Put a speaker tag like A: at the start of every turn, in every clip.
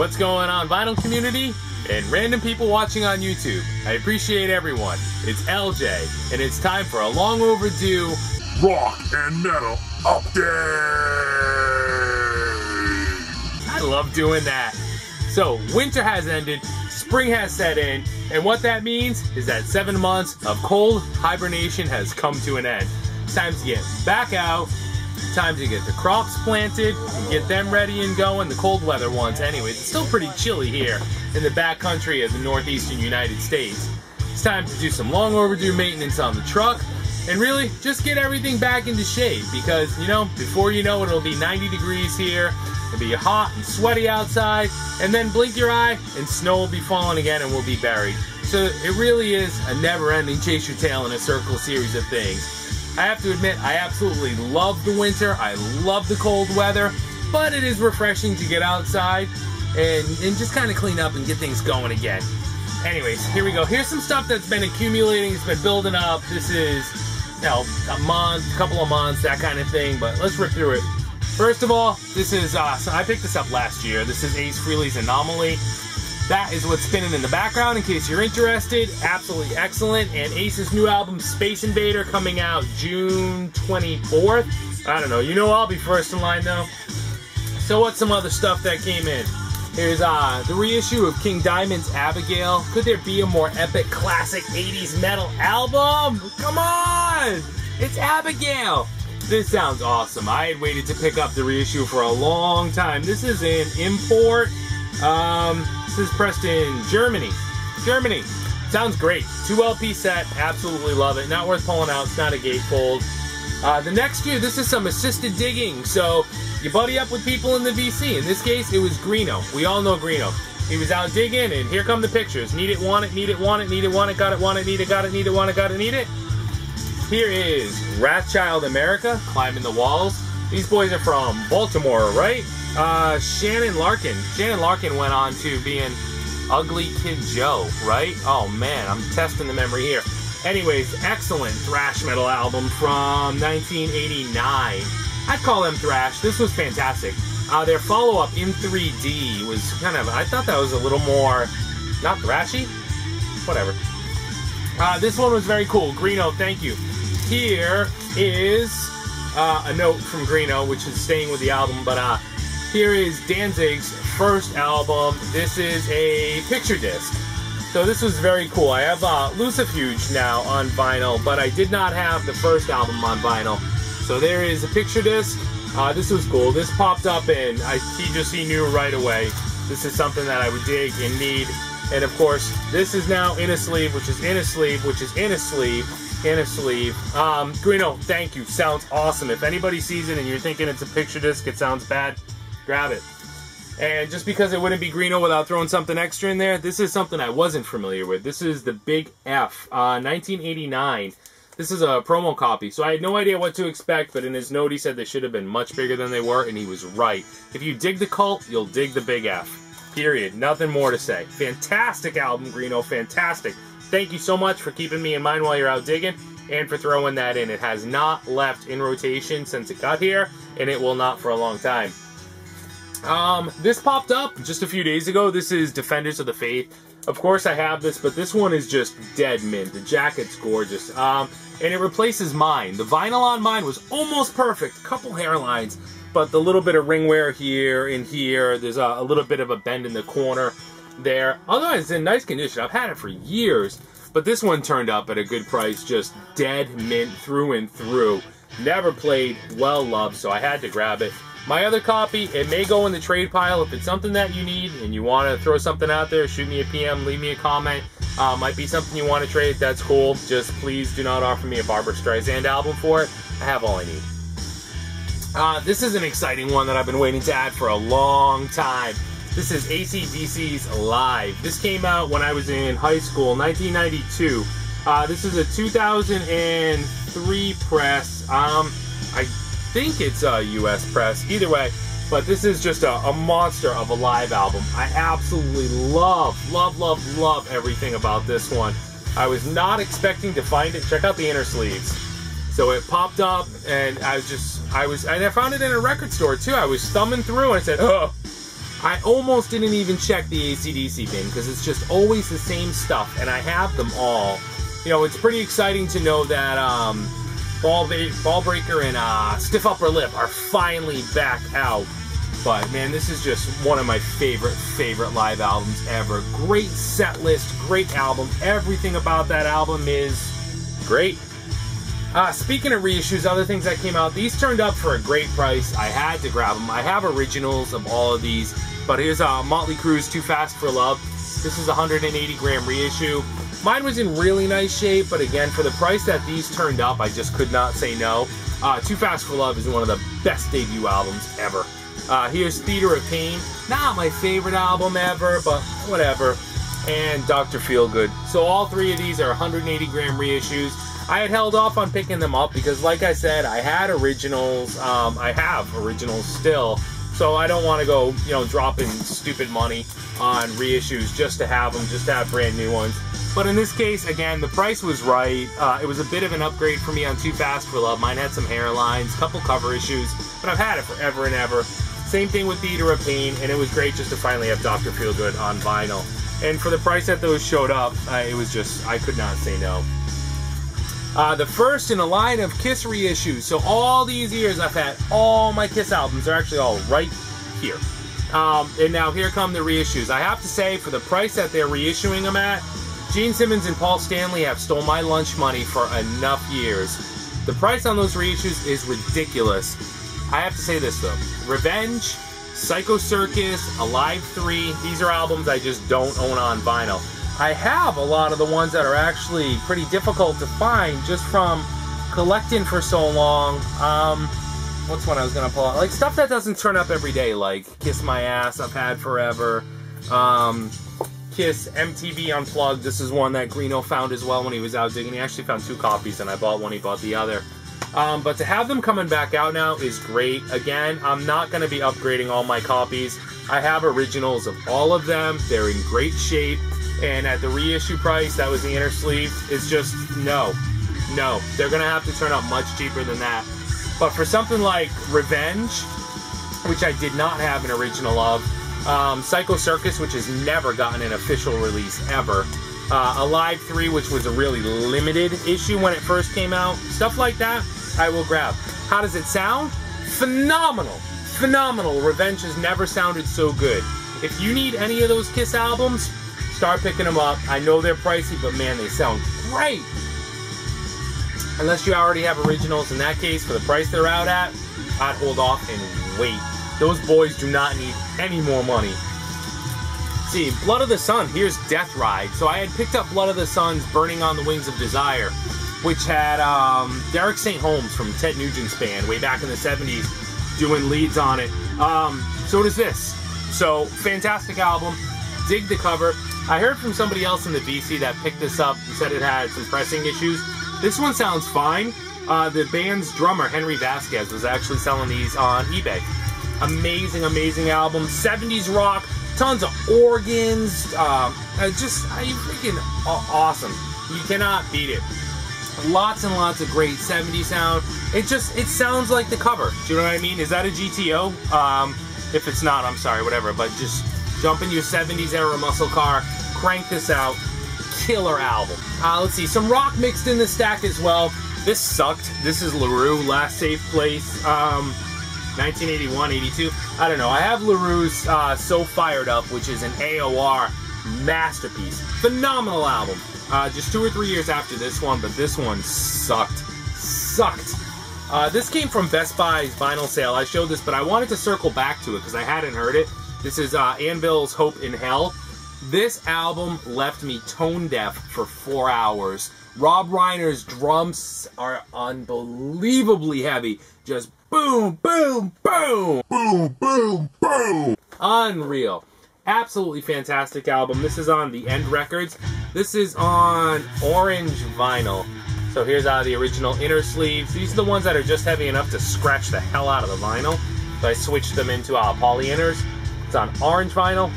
A: What's going on, vinyl community and random people watching on YouTube? I appreciate everyone. It's LJ, and it's time for a long overdue
B: rock and metal update.
A: I love doing that. So, winter has ended, spring has set in, and what that means is that 7 months of cold hibernation has come to an end. It's time to get back out, time to get the crops planted, and get them ready and going, the cold weather ones anyways. It's still pretty chilly here in the backcountry of the northeastern United States. It's time to do some long overdue maintenance on the truck, and really just get everything back into shape, because, you know, before you know it, it'll be 90 degrees here. It'll be hot and sweaty outside, and then blink your eye and snow will be falling again and we'll be buried. So it really is a never-ending chase your tail in a circle series of things. I have to admit, I absolutely love the winter. I love the cold weather, but it is refreshing to get outside and just kind of clean up and get things going again. Anyways, here we go. Here's some stuff that's been accumulating. It's been building up. This is, you know, a month, couple of months, that kind of thing, but let's rip through it. First of all, this is, so I picked this up last year. This is Ace Frehley's Anomaly. That is what's spinning in the background in case you're interested. Absolutely excellent. And Ace's new album, Space Invader, coming out June 24th. I don't know. You know I'll be first in line, though. So what's some other stuff that came in? Here's the reissue of King Diamond's Abigail. Could there be a more epic classic 80s metal album? Come on! It's Abigail! This sounds awesome. I had waited to pick up the reissue for a long time. This is an import. This is pressed in Germany. Germany. Sounds great. 2 LP set. Absolutely love it. Not worth pulling out. It's not a gatefold. The next few, this is some assisted digging. So you buddy up with people in the VC. In this case, it was Greeno. We all know Greeno. He was out digging, and here come the pictures. Need it, want it, need it, want it, need it, want it, got it, want it, need it, got it, need it, want it, got it, need it. Here is Wrathchild America, Climbing the Walls. These boys are from Baltimore, right? Shannon Larkin. Shannon Larkin went on to being Ugly Kid Joe, right? Oh man, I'm testing the memory here. Anyways, excellent thrash metal album from 1989. I'd call them thrash. This was fantastic. Their follow-up, In 3D, was kind of, I thought that was a little more, not thrashy? Whatever. This one was very cool. Greeno, thank you. Here is a note from Greeno, which is staying with the album, but here is Danzig's first album. This is a picture disc. So this was very cool. I have Lucifuge now on vinyl, but I did not have the first album on vinyl. So there is a picture disc. This was cool. This popped up and he knew right away. This is something that I would dig and need. And of course, this is now in a sleeve, which is in a sleeve, which is in a sleeve, in a sleeve. Greeno, thank you. Sounds awesome. If anybody sees it and you're thinking it's a picture disc, it sounds bad, grab it. And just because it wouldn't be Greeno without throwing something extra in there, this is something I wasn't familiar with. This is the Big F, 1989. This is a promo copy, so I had no idea what to expect, but in his note he said they should have been much bigger than they were, and he was right. If you dig the cult, you'll dig the Big F. Period. Nothing more to say. Fantastic album, Greeno. Fantastic. Thank you so much for keeping me in mind while you're out digging and for throwing that in. It has not left in rotation since it got here, and it will not for a long time. This popped up just a few days ago. This is Defenders of the Faith. Of course I have this, but this one is just dead mint. The jacket's gorgeous. And it replaces mine. The vinyl on mine was almost perfect. A couple hairlines. But the little bit of ring wear here and here, there's a little bit of a bend in the corner there. Otherwise, it's in nice condition. I've had it for years, but this one turned up at a good price, just dead mint through and through. Never played, well loved, so I had to grab it. My other copy, it may go in the trade pile. If it's something that you need and you want to throw something out there, shoot me a PM, leave me a comment. Might be something you want to trade, that's cool. Just please do not offer me a Barbra Streisand album for it. I have all I need. This is an exciting one that I've been waiting to add for a long time. This is AC/DC's Live. This came out when I was in high school, 1992. This is a 2003 press. I think it's a US press. Either way, but this is just a monster of a live album. I absolutely love everything about this one. I was not expecting to find it. Check out the inner sleeves. So it popped up, and I found it in a record store too. I was thumbing through, and I said, oh, I almost didn't even check the AC/DC bin because it's just always the same stuff, and I have them all. You know, it's pretty exciting to know that Ball Breaker and Stiff Upper Lip are finally back out. But man, this is just one of my favorite live albums ever. Great set list, great album. Everything about that album is great. Speaking of reissues, other things that came out, these turned up for a great price. I had to grab them. I have originals of all of these, but here's Mötley Crüe's Too Fast for Love. This is a 180-gram reissue. Mine was in really nice shape, but again, for the price that these turned up, I just could not say no. Too Fast for Love is one of the best debut albums ever. Here's Theater of Pain. Not my favorite album ever, but whatever. And Dr. Feelgood. So all three of these are 180-gram reissues. I had held off on picking them up because, like I said, I had originals. I have originals still. So I don't want to go, you know, dropping stupid money on reissues just to have them, just to have brand new ones. But in this case, again, the price was right. It was a bit of an upgrade for me on Too Fast for Love. Mine had some hairlines, a couple cover issues, but I've had it forever and ever. Same thing with Theater of Pain, and it was great just to finally have Dr. Feelgood on vinyl. And for the price that those showed up, it was just, I could not say no. The first in a line of Kiss reissues. So all these years I've had all my Kiss albums. They're actually all right here. And now here come the reissues. I have to say, for the price that they're reissuing them at, Gene Simmons and Paul Stanley have stole my lunch money for enough years. The price on those reissues is ridiculous. I have to say this though. Revenge, Psycho Circus, Alive 3, these are albums I just don't own on vinyl. I have a lot of the ones that are actually pretty difficult to find just from collecting for so long. What's one I was going to pull out? Like stuff that doesn't turn up every day, like Kiss My Ass, I've had forever. Kiss MTV Unplugged, this is one that Greeno found as well when he was out digging. He actually found 2 copies and I bought one, he bought the other. But to have them coming back out now is great. Again, I'm not going to be upgrading all my copies. I have originals of all of them. They're in great shape. And at the reissue price, that was the inner sleeve, it's just, no. They're going to have to turn up much cheaper than that. But for something like Revenge, which I did not have an original of, Psycho Circus, which has never gotten an official release ever, Alive 3, which was a really limited issue when it first came out, stuff like that, I will grab. How does it sound? Phenomenal. Phenomenal. Revenge has never sounded so good. If you need any of those Kiss albums, start picking them up. I know they're pricey, but man, they sound great. Unless you already have originals. In that case, for the price they're out at, I'd hold off and wait. Those boys do not need any more money. Let's see, Blood of the Sun. Here's Death Ride. So I had picked up Blood of the Sun's Burning on the Wings of Desire, which had Derek St. Holmes from Ted Nugent's band way back in the 70s doing leads on it. So does this. So, fantastic album. Dig the cover. I heard from somebody else in the VC that picked this up and said it had some pressing issues. This one sounds fine. The band's drummer, Henry Vasquez, was actually selling these on eBay. Amazing, amazing album. 70s rock, tons of organs. Just freaking awesome. You cannot beat it. Lots and lots of great 70s sound. It sounds like the cover. Do you know what I mean? Is that a GTO? If it's not, I'm sorry, whatever. But just jump in your 70s era muscle car, crank this out. Killer album. Let's see, some rock mixed in the stack as well. This sucked. This is LaRue, Last Safe Place, 1981, 82. I don't know. I have LaRue's So Fired Up, which is an AOR masterpiece. Phenomenal album. Just 2 or 3 years after this one, but this one sucked. This came from Best Buy's vinyl sale. I showed this, but I wanted to circle back to it because I hadn't heard it. This is Anvil's Hope in Hell. This album left me tone deaf for 4 hours. Rob Reiner's drums are unbelievably heavy. Just boom, boom, boom.
B: Boom, boom, boom.
A: Unreal. Absolutely fantastic album. This is on the End Records. This is on orange vinyl. So here's the original inner sleeves. These are the ones that are just heavy enough to scratch the hell out of the vinyl. So I switched them into poly inners. It's on orange vinyl.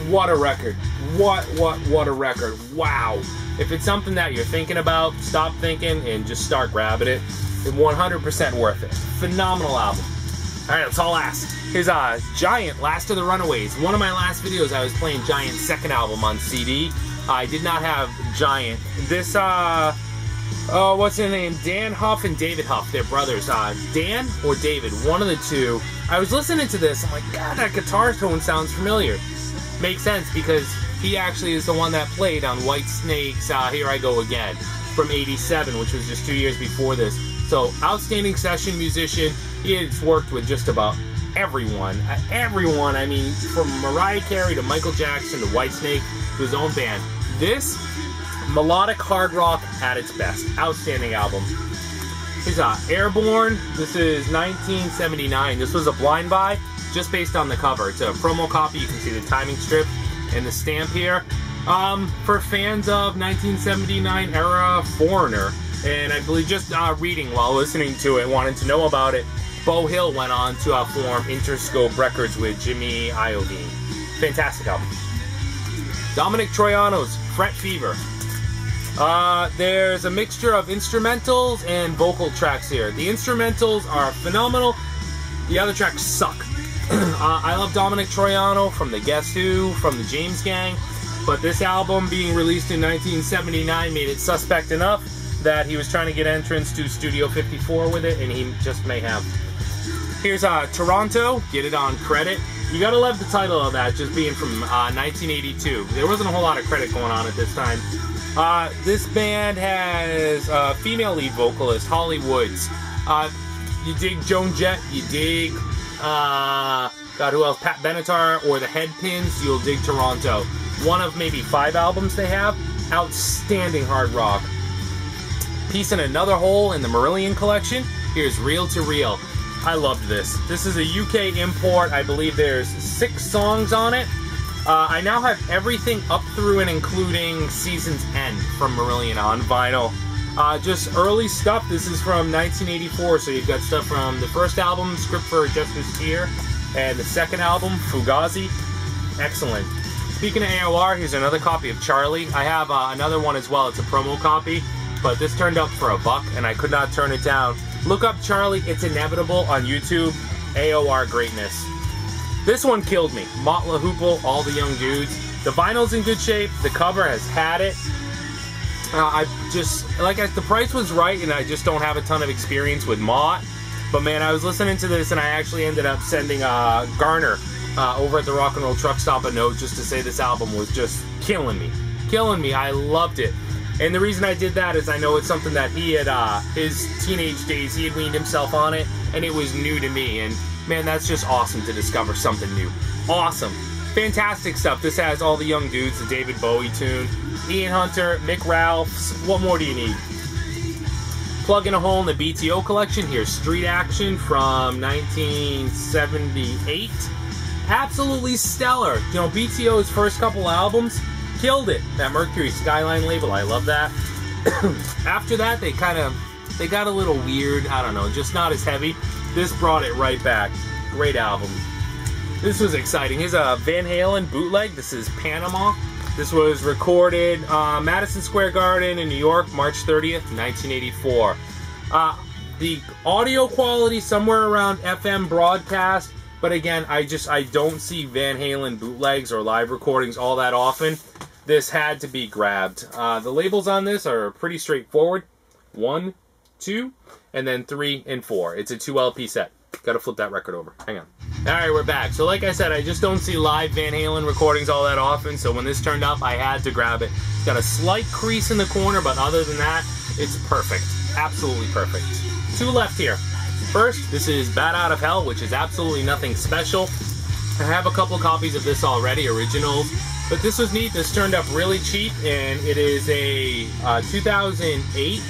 A: What a record. What a record. Wow. If it's something that you're thinking about, stop thinking and just start grabbing it. It's 100% worth it. Phenomenal album. Alright, that's all last. Here's Giant, Last of the Runaways. One of my last videos, I was playing Giant's second album on CD. I did not have Giant. This, what's their name? Dan Huff and David Huff, they're brothers. Dan or David, one of the two. I was listening to this, I'm like, God, that guitar tone sounds familiar. Makes sense, because he actually is the one that played on Whitesnake's Here I Go Again from '87, which was just 2 years before this. So, outstanding session musician. He has worked with just about everyone. Everyone, I mean, from Mariah Carey to Michael Jackson to Whitesnake to his own band. This, melodic hard rock at its best. Outstanding album. Here's Airborne. This is 1979. This was a blind buy, just based on the cover. It's a promo copy. You can see the timing strip and the stamp here. For fans of 1979 era Foreigner, and I believe just reading while listening to it, wanted to know about it, Beau Hill went on to form Interscope Records with Jimmy Iovine. Fantastic album. Dominic Troiano's Fret Fever. There's a mixture of instrumentals and vocal tracks here. The instrumentals are phenomenal. The other tracks suck. I love Dominic Troiano from the Guess Who, from the James Gang, but this album being released in 1979 made it suspect enough that he was trying to get entrance to Studio 54 with it, and he just may have. Here's Toronto, Get It On Credit. You gotta love the title of that, just being from 1982. There wasn't a whole lot of credit going on at this time. This band has a female lead vocalist, Holly Woods. You dig Joan Jett, you dig, God, who else? Pat Benatar or the Headpins, you'll dig Toronto. One of maybe 5 albums they have. Outstanding hard rock. Piece in Another Hole in the Marillion collection. Here's Reel to Reel. I loved this. This is a UK import. I believe there's 6 songs on it. I now have everything up through and including Season's End from Marillion on vinyl. Just early stuff. This is from 1984, so you've got stuff from the first album, Script for a Justice Tear, and the second album, Fugazi. Excellent. Speaking of AOR, here's another copy of Charlie. I have another one as well. It's a promo copy, but this turned up for $1 and I could not turn it down. Look up Charlie, It's Inevitable on YouTube. AOR greatness. This one killed me. Mott LaHoople, All the Young Dudes. The vinyl's in good shape. The cover has had it. The price was right, and I just don't have a ton of experience with Mott. But man, I was listening to this, and I actually ended up sending Garner over at the Rock and Roll Truck Stop a note just to say this album was just killing me. Killing me. I loved it. And the reason I did that is I know it's something that he had, his teenage days, he had weaned himself on it, and it was new to me. And man, that's just awesome to discover something new. Awesome. Fantastic stuff. This has All the Young Dudes, the David Bowie tune, Ian Hunter, Mick Ralphs. What more do you need? Plug in a hole in the BTO collection. Here's Street Action from 1978. Absolutely stellar. You know, BTO's first couple albums killed it. That Mercury Skyline label, I love that. After that, they got a little weird. I don't know, just not as heavy. This brought it right back. Great album. This was exciting. Here's a Van Halen bootleg. This is Panama. This was recorded Madison Square Garden in New York, March 30th, 1984. The audio quality somewhere around FM broadcast, but again, I don't see Van Halen bootlegs or live recordings all that often. This had to be grabbed. The labels on this are pretty straightforward. 1, 2, and then 3 and 4. It's a 2 LP set. Gotta flip that record over. Hang on. Alright, we're back. So like I said, I just don't see live Van Halen recordings all that often, so when this turned up, I had to grab it. It's got a slight crease in the corner, but other than that, it's perfect. Absolutely perfect. 2 left here. First, this is Bat Out of Hell, which is absolutely nothing special. I have a couple copies of this already, originals, but this was neat. This turned up really cheap, and it is a 2008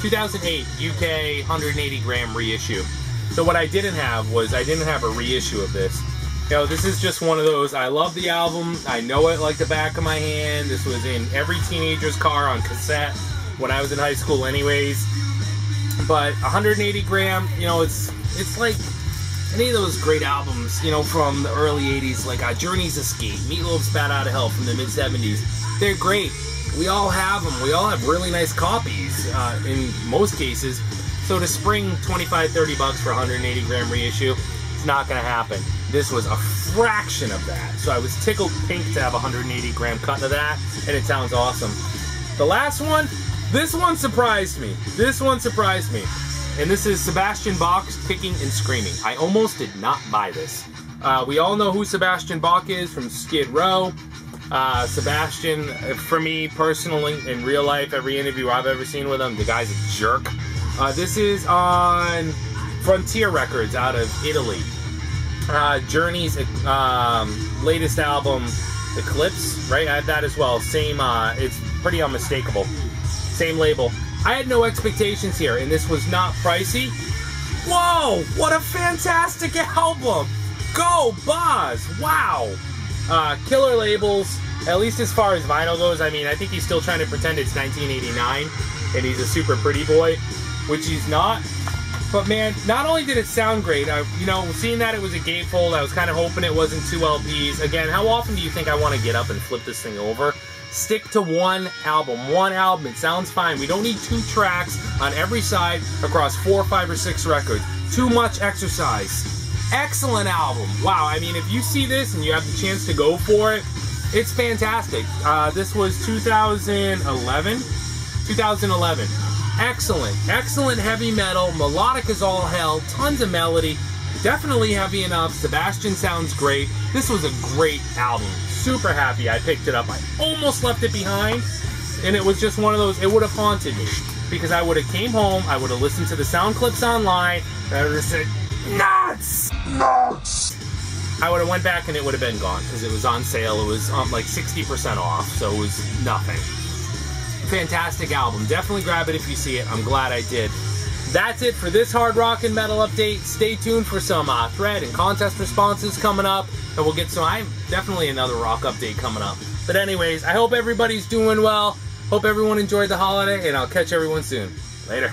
A: UK 180 gram reissue. So what I didn't have was, I didn't have a reissue of this. You know, this is just one of those, I love the album, I know it like the back of my hand. This was in every teenager's car on cassette when I was in high school anyways. But 180 gram, you know, it's like any of those great albums, you know, from the early 80s, like Journey's Escape, Meatloaf's Bat Out of Hell from the mid-70s. They're great. We all have them. We all have really nice copies in most cases. So to spring $25-30 for 180 gram reissue, It's not gonna happen. This was a fraction of that. So I was tickled pink to have 180 gram cut of that, and it sounds awesome. The last one, this one surprised me. This one surprised me. And this is Sebastian Bach's Kicking and Screaming. I almost did not buy this. We all know who Sebastian Bach is from Skid Row. Sebastian, for me personally, in real life, every interview I've ever seen with him, the guy's a jerk. This is on Frontier Records out of Italy. Journey's latest album, Eclipse, right? I had that as well. Same, it's pretty unmistakable. Same label. I had no expectations here, and this was not pricey. Whoa! What a fantastic album! Go, Boz! Wow! Killer labels, at least as far as vinyl goes. I mean, I think he's still trying to pretend it's 1989, and he's a super pretty boy, which he's not. But man, not only did it sound great, you know, seeing that it was a gatefold, I was kind of hoping it wasn't 2 LPs. Again, how often do you think I want to get up and flip this thing over? Stick to one album. It sounds fine. We don't need 2 tracks on every side across 4, 5, or 6 records. Too much exercise. Excellent album. Wow, I mean, if you see this and you have the chance to go for it, it's fantastic. This was 2011. Excellent heavy metal. Melodic as all hell. Tons of melody. Definitely heavy enough. Sebastian sounds great. This was a great album. Super happy I picked it up. I almost left it behind, and it was just one of those, it would have haunted me, because I would have came home, I would have listened to the sound clips online, and I would have said, nuts! I would have went back and it would have been gone, because it was on sale. It was like 60% off, so it was nothing. Fantastic album. Definitely grab it if you see it. I'm glad I did. That's it for this hard rock and metal update. Stay tuned for some thread and contest responses coming up, and we'll get some. I have definitely another rock update coming up. But anyways, I hope everybody's doing well. Hope everyone enjoyed the holiday, and I'll catch everyone soon. Later.